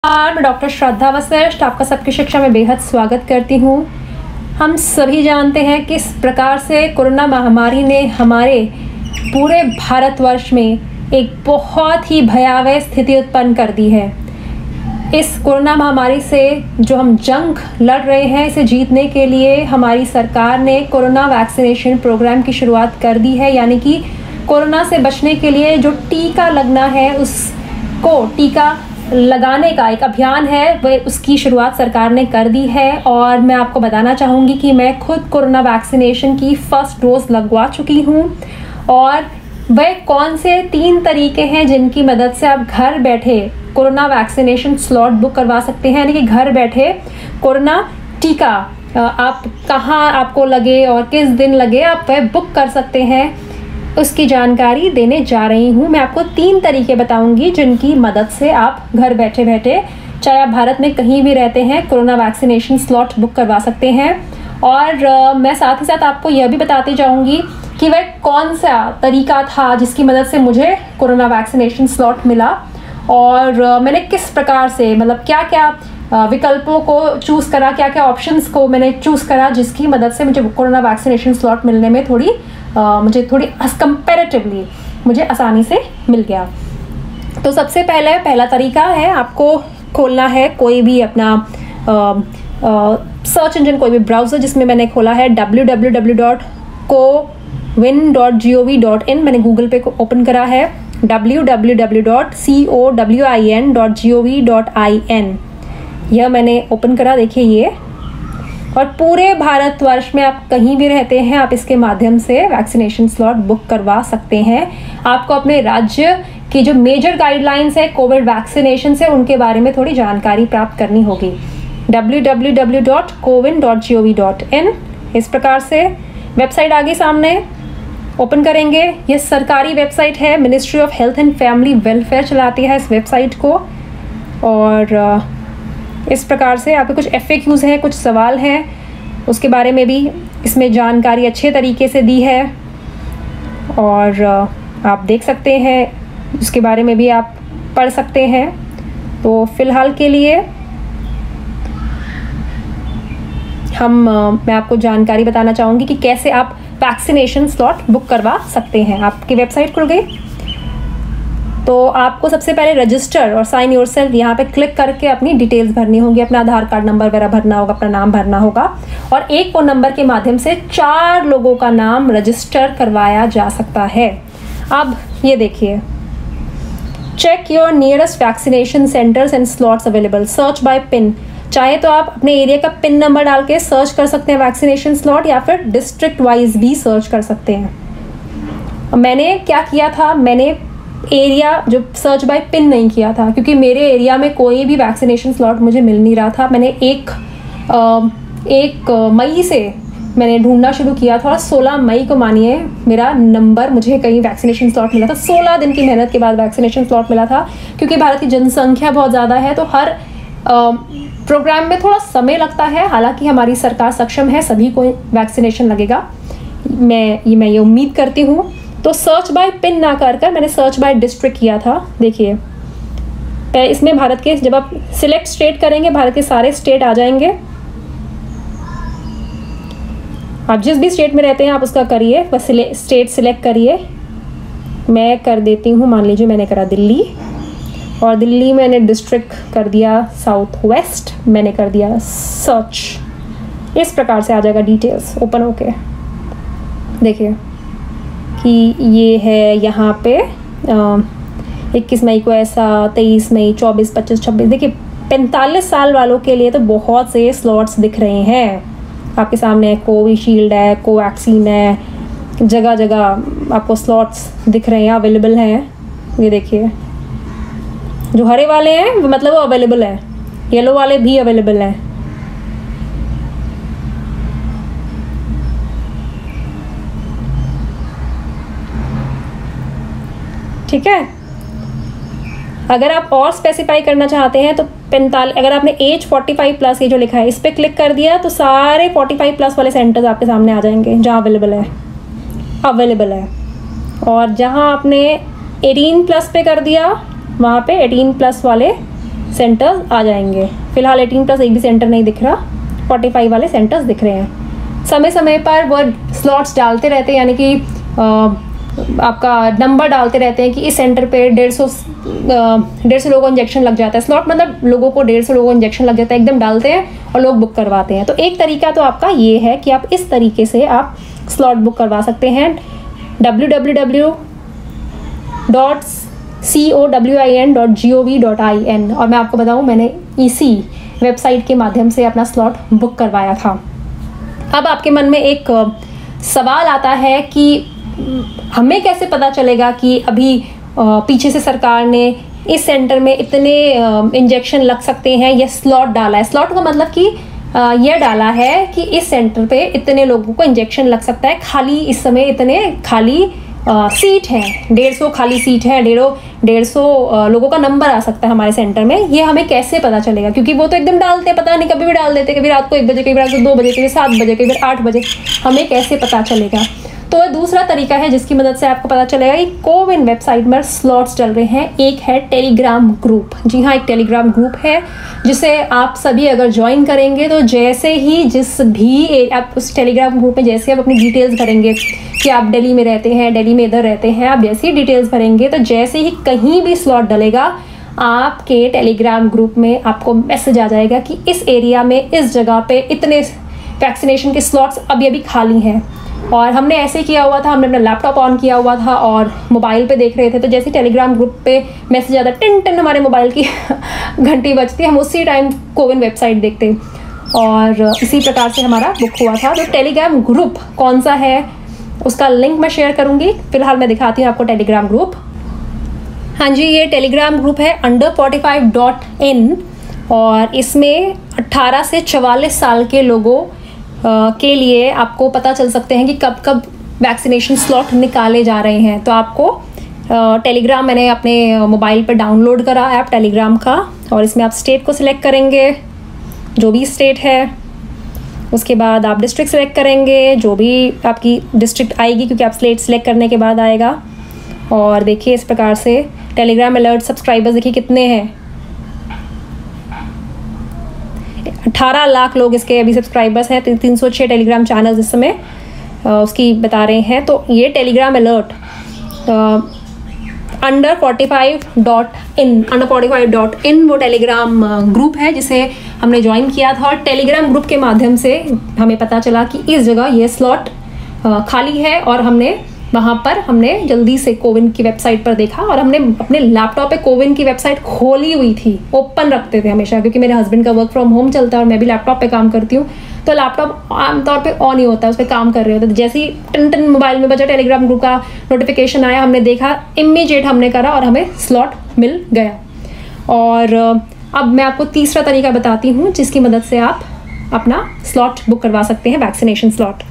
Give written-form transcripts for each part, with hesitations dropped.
मैं डॉक्टर श्रद्धा वशिष्ठ आपका सबकी शिक्षा में बेहद स्वागत करती हूँ। हम सभी जानते हैं किस प्रकार से कोरोना महामारी ने हमारे पूरे भारतवर्ष में एक बहुत ही भयावह स्थिति उत्पन्न कर दी है। इस कोरोना महामारी से जो हम जंग लड़ रहे हैं, इसे जीतने के लिए हमारी सरकार ने कोरोना वैक्सीनेशन प्रोग्राम की शुरुआत कर दी है। यानी कि कोरोना से बचने के लिए जो टीका लगना है, उसको टीका लगाने का एक अभियान है, वह उसकी शुरुआत सरकार ने कर दी है। और मैं आपको बताना चाहूँगी कि मैं खुद कोरोना वैक्सीनेशन की फर्स्ट डोज लगवा चुकी हूँ। और वह कौन से 3 तरीके हैं जिनकी मदद से आप घर बैठे कोरोना वैक्सीनेशन स्लॉट बुक करवा सकते हैं। यानी कि घर बैठे कोरोना टीका आप कहाँ आपको लगे और किस दिन लगे, आप वह बुक कर सकते हैं, उसकी जानकारी देने जा रही हूँ। मैं आपको 3 तरीके बताऊंगी जिनकी मदद से आप घर बैठे बैठे, चाहे आप भारत में कहीं भी रहते हैं, कोरोना वैक्सीनेशन स्लॉट बुक करवा सकते हैं। और मैं साथ ही साथ आपको यह भी बताती जाऊंगी कि वह कौन सा तरीका था जिसकी मदद से मुझे कोरोना वैक्सीनेशन स्लॉट मिला, और मैंने किस प्रकार से, मतलब क्या क्या विकल्पों को चूज़ करा, क्या क्या ऑप्शंस को मैंने चूज़ करा जिसकी मदद से मुझे कोरोना वैक्सीनेशन स्लॉट मिलने में मुझे थोड़ी कंपैरेटिवली मुझे आसानी से मिल गया। तो सबसे पहला तरीका है, आपको खोलना है कोई भी अपना सर्च इंजन, कोई भी ब्राउज़र जिसमें मैंने खोला है www.cowin.gov.in। मैंने गूगल पे को ओपन करा है www.cowin.gov.in। यह मैंने ओपन करा, देखिए ये। और पूरे भारतवर्ष में आप कहीं भी रहते हैं, आप इसके माध्यम से वैक्सीनेशन स्लॉट बुक करवा सकते हैं। आपको अपने राज्य की जो मेजर गाइडलाइंस है कोविड वैक्सीनेशन से, उनके बारे में थोड़ी जानकारी प्राप्त करनी होगी। www.cowin.gov.in। इस प्रकार से वेबसाइट आगे सामने ओपन करेंगे। ये सरकारी वेबसाइट है, ministry of health and family welfare चलाती है इस वेबसाइट को। और इस प्रकार से आपके कुछ FAQs हैं, कुछ सवाल हैं, उसके बारे में भी इसमें जानकारी अच्छे तरीके से दी है। और आप देख सकते हैं, उसके बारे में भी आप पढ़ सकते हैं। तो फिलहाल के लिए मैं आपको जानकारी बताना चाहूँगी कि कैसे आप वैक्सीनेशन स्लॉट बुक करवा सकते हैं। आपकी वेबसाइट खुल गई तो आपको सबसे पहले रजिस्टर और साइन योरसेल्फ यहाँ पे क्लिक करके अपनी डिटेल्स भरनी होगी, अपना आधार कार्ड नंबर वगैरह भरना होगा, अपना नाम भरना होगा। और एक फ़ोन नंबर के माध्यम से 4 लोगों का नाम रजिस्टर करवाया जा सकता है। अब ये देखिए, check your nearest vaccination centres and slots available, search by pin. चाहे तो आप अपने एरिया का पिन नंबर डाल के सर्च कर सकते हैं वैक्सीनेशन स्लॉट, या फिर डिस्ट्रिक्ट वाइज भी सर्च कर सकते हैं। मैंने क्या किया था, मैंने एरिया जो सर्च बाय पिन नहीं किया था, क्योंकि मेरे एरिया में कोई भी वैक्सीनेशन स्लॉट मुझे मिल नहीं रहा था। मैंने एक मई से मैंने ढूंढना शुरू किया था, और 16 मई को मानिए मेरा नंबर, मुझे कहीं वैक्सीनेशन स्लॉट मिला था। 16 दिन की मेहनत के बाद वैक्सीनेशन स्लॉट मिला था। क्योंकि भारत की जनसंख्या बहुत ज़्यादा है, तो हर प्रोग्राम में थोड़ा समय लगता है। हालांकि हमारी सरकार सक्षम है, सभी को वैक्सीनेशन लगेगा, मैं ये उम्मीद करती हूँ। तो सर्च बाय पिन ना कर मैंने सर्च बाय डिस्ट्रिक्ट किया था। देखिए इसमें भारत के, जब आप सिलेक्ट स्टेट करेंगे, भारत के सारे स्टेट आ जाएंगे। आप जिस भी स्टेट में रहते हैं आप उसका करिए, बस स्टेट सिलेक्ट करिए। मैं कर देती हूँ, मान लीजिए मैंने करा दिल्ली, और दिल्ली मैंने डिस्ट्रिक्ट कर दिया साउथ वेस्ट, मैंने कर दिया सर्च। इस प्रकार से आ जाएगा डिटेल्स ओपन होके। देखिए कि ये है यहाँ पे 21 मई को ऐसा, 23 मई, 24, 25, 26। देखिए 45 साल वालों के लिए तो बहुत से स्लॉट्स दिख रहे हैं आपके सामने। कोविशील्ड है, कोवैक्सीन है, जगह जगह आपको स्लॉट्स दिख रहे हैं, अवेलेबल हैं। ये देखिए जो हरे वाले हैं मतलब वो अवेलेबल है, येलो वाले भी अवेलेबल हैं। ठीक है। अगर आप और स्पेसिफाई करना चाहते हैं तो 45, अगर आपने एज 45 प्लस ये जो लिखा है इस पर क्लिक कर दिया तो सारे 45 प्लस वाले सेंटर्स आपके सामने आ जाएंगे जहाँ अवेलेबल है। और जहाँ आपने 18 प्लस पे कर दिया, वहाँ पे 18 प्लस वाले सेंटर्स आ जाएंगे। फिलहाल 18+ एक भी सेंटर नहीं दिख रहा, 45 वाले सेंटर्स दिख रहे हैं। समय समय पर वो स्लॉट्स डालते रहते हैं, यानी कि आपका नंबर डालते रहते हैं कि इस सेंटर पे 150 लोगों को इंजेक्शन लग जाता है। स्लॉट मतलब लोगों को 150 लोगों को इंजेक्शन लग जाता है, एकदम डालते हैं और लोग बुक करवाते हैं। तो एक तरीका तो आपका ये है कि आप इस तरीके से आप स्लॉट बुक करवा सकते हैं। www.cowin.gov.in, और मैं आपको बताऊं, मैंने इसी वेबसाइट के माध्यम से अपना स्लॉट बुक करवाया था। अब आपके मन में एक सवाल आता है कि हमें कैसे पता चलेगा कि अभी पीछे से सरकार ने इस सेंटर में इतने इंजेक्शन लग सकते हैं, यह स्लॉट डाला है। स्लॉट का मतलब कि यह डाला है कि इस सेंटर पे इतने लोगों को इंजेक्शन लग सकता है, खाली इस समय इतने खाली सीट है, 150 खाली सीट है, 150 लोगों का नंबर आ सकता है हमारे सेंटर में। ये हमें कैसे पता चलेगा? क्योंकि वो तो एकदम डालते हैं, पता नहीं कभी भी डाल देते, कभी रात को 1 बजे, कभी रात को 2 बजे, कभी 7 बजे, कभी 8 बजे। हमें कैसे पता चलेगा? तो दूसरा तरीका है जिसकी मदद से आपको पता चलेगा कि कोविन वेबसाइट में स्लॉट्स चल रहे हैं। एक है टेलीग्राम ग्रुप। जी हाँ, एक टेलीग्राम ग्रुप है जिसे आप सभी अगर ज्वाइन करेंगे तो जैसे ही जिस भी आप उस टेलीग्राम ग्रुप में जैसे आप अपनी डिटेल्स भरेंगे कि आप दिल्ली में रहते हैं, दिल्ली में इधर रहते हैं, आप जैसे ही डिटेल्स भरेंगे तो जैसे ही कहीं भी स्लॉट डलेगा आपके टेलीग्राम ग्रुप में आपको मैसेज आ जाएगा कि इस एरिया में इस जगह पे इतने वैक्सीनेशन के स्लॉट्स अभी अभी खाली हैं। और हमने ऐसे किया हुआ था, हमने अपना लैपटॉप ऑन किया हुआ था और मोबाइल पे देख रहे थे, तो जैसे टेलीग्राम ग्रुप पे मैसेज आता टिन टिन हमारे मोबाइल की घंटी बजती, हम उसी टाइम कोविन वेबसाइट देखते और इसी प्रकार से हमारा बुक हुआ था। तो टेलीग्राम ग्रुप कौन सा है उसका लिंक मैं शेयर करूँगी। फिलहाल मैं दिखाती हूँ आपको टेलीग्राम ग्रुप। हाँ जी, ये टेलीग्राम ग्रुप है under45.in और इसमें 18 से 44 साल के लोगों के लिए आपको पता चल सकते हैं कि कब कब वैक्सीनेशन स्लॉट निकाले जा रहे हैं। तो आपको टेलीग्राम मैंने अपने मोबाइल पर डाउनलोड करा ऐप टेलीग्राम का, और इसमें आप स्टेट को सिलेक्ट करेंगे, जो भी स्टेट है। उसके बाद आप डिस्ट्रिक्ट सेलेक्ट करेंगे, जो भी आपकी डिस्ट्रिक्ट आएगी, क्योंकि आप स्टेट सेलेक्ट करने के बाद आएगा। और देखिए इस प्रकार से टेलीग्राम अलर्ट सब्सक्राइबर्स देखिए कितने हैं, 18 लाख लोग इसके अभी सब्सक्राइबर्स हैं। 306 टेलीग्राम चैनल्स इस समय उसकी बता रहे हैं। तो ये टेलीग्राम अलर्ट under45.in वो टेलीग्राम ग्रुप है जिसे हमने ज्वाइन किया था। और टेलीग्राम ग्रुप के माध्यम से हमें पता चला कि इस जगह ये स्लॉट खाली है, और हमने वहाँ पर हमने जल्दी से कोविन की वेबसाइट पर देखा, और हमने अपने लैपटॉप पे कोविन की वेबसाइट खोली हुई थी, ओपन रखते थे हमेशा, क्योंकि मेरे हस्बैंड का वर्क फ्रॉम होम चलता है और मैं भी लैपटॉप पे काम करती हूँ, तो लैपटॉप आमतौर पे ऑन ही होता है, उस पर काम कर रहे होते। तो जैसे ही टन मोबाइल में बजा टेलीग्राम ग्रुप का नोटिफिकेशन आया, हमने देखा, इमीडिएट हमने करा और हमें स्लॉट मिल गया। और अब मैं आपको तीसरा तरीका बताती हूँ जिसकी मदद से आप अपना स्लॉट बुक करवा सकते हैं, वैक्सीनेशन स्लॉट।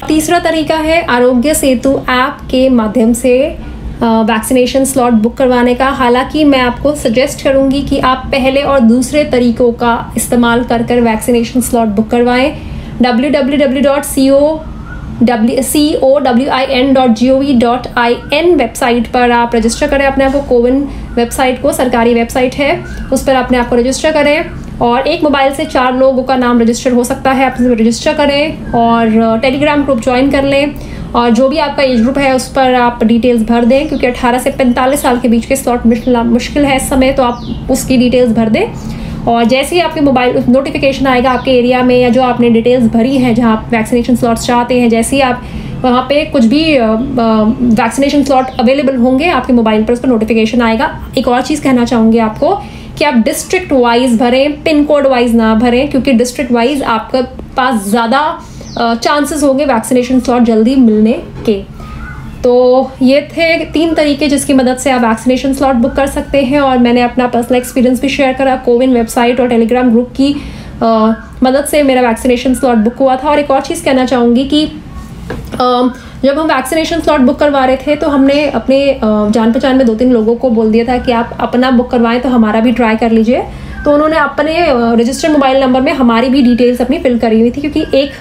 तीसरा तरीका है आरोग्य सेतु ऐप के माध्यम से वैक्सीनेशन स्लॉट बुक करवाने का। हालांकि मैं आपको सजेस्ट करूंगी कि आप पहले और दूसरे तरीकों का इस्तेमाल कर वैक्सीनेशन स्लॉट बुक करवाएं। www.cowin.gov.in वेबसाइट पर आप रजिस्टर करें अपने आप को। कोविन वेबसाइट को, सरकारी वेबसाइट है, उस पर अपने आप को रजिस्टर करें, और एक मोबाइल से 4 लोगों का नाम रजिस्टर हो सकता है। आप रजिस्टर करें और टेलीग्राम ग्रुप ज्वाइन कर लें, और जो भी आपका एज ग्रुप है उस पर आप डिटेल्स भर दें, क्योंकि 18 से 45 साल के बीच के स्लॉट मुश्किल है इस समय, तो आप उसकी डिटेल्स भर दें। और जैसे ही आपके मोबाइल नोटिफिकेशन आएगा आपके एरिया में, या जो आपने डिटेल्स भरी हैं जहाँ आप वैक्सीनेशन स्लॉट्स चाहते हैं, जैसे ही आप वहाँ पे कुछ भी वैक्सीनेशन स्लॉट अवेलेबल होंगे आपके मोबाइल पर, उस पर नोटिफिकेशन आएगा। एक और चीज़ कहना चाहूँगी आपको कि आप डिस्ट्रिक्ट वाइज भरें, पिन कोड वाइज ना भरें, क्योंकि डिस्ट्रिक्ट वाइज आपके पास ज़्यादा चांसेस होंगे वैक्सीनेशन स्लॉट जल्दी मिलने के। तो ये थे 3 तरीके जिसकी मदद से आप वैक्सीनेशन स्लॉट बुक कर सकते हैं, और मैंने अपना पर्सनल एक्सपीरियंस भी शेयर करा। कोविन वेबसाइट और टेलीग्राम ग्रुप की मदद से मेरा वैक्सीनेशन स्लॉट बुक हुआ था। और एक और चीज़ कहना चाहूँगी कि जब हम वैक्सीनेशन स्लॉट बुक करवा रहे थे तो हमने अपने जान पहचान में 2-3 लोगों को बोल दिया था कि आप अपना बुक करवाएं तो हमारा भी ट्राई कर लीजिए। तो उन्होंने अपने रजिस्टर्ड मोबाइल नंबर में हमारी भी डिटेल्स अपनी फिल करी हुई थी, क्योंकि एक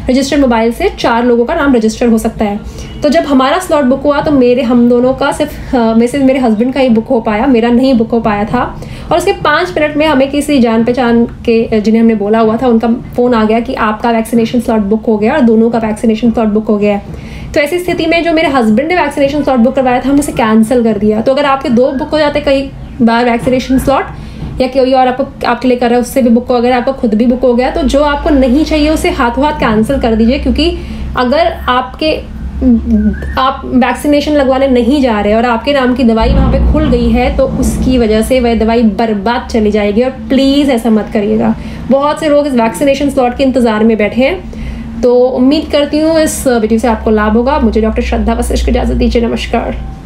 रजिस्टर्ड मोबाइल से 4 लोगों का नाम रजिस्टर हो सकता है। तो जब हमारा स्लॉट बुक हुआ तो हम दोनों का सिर्फ मेरे हस्बैंड का ही बुक हो पाया, मेरा नहीं बुक हो पाया था। और उसके 5 मिनट में हमें किसी जान पहचान के जिन्हें हमने बोला हुआ था उनका फ़ोन आ गया कि आपका वैक्सीनेशन स्लॉट बुक हो गया और दोनों का वैक्सीनेशन स्लॉट बुक हो गया है। तो ऐसी स्थिति में जो मेरे हस्बैंड ने वैक्सीनेशन स्लॉट बुक करवाया था हमने उसे कैंसिल कर दिया। तो अगर आपके 2 बुक हो जाते कई बार वैक्सीनेशन स्लॉट या कोई और आपके लिए कर रहा है उससे भी बुक हो, अगर आपका खुद भी बुक हो गया तो जो आपको नहीं चाहिए उसे हाथों हाथ कैंसिल कर दीजिए। क्योंकि अगर आप वैक्सीनेशन लगवाने नहीं जा रहे और आपके नाम की दवाई वहाँ पे खुल गई है तो उसकी वजह से वह दवाई बर्बाद चली जाएगी। और प्लीज़ ऐसा मत करिएगा। बहुत से लोग इस वैक्सीनेशन स्लॉट के इंतज़ार में बैठे हैं। तो उम्मीद करती हूँ इस वीडियो से आपको लाभ होगा। मुझे डॉक्टर श्रद्धा वशिष्ठ को इजाज़त दीजिए। नमस्कार।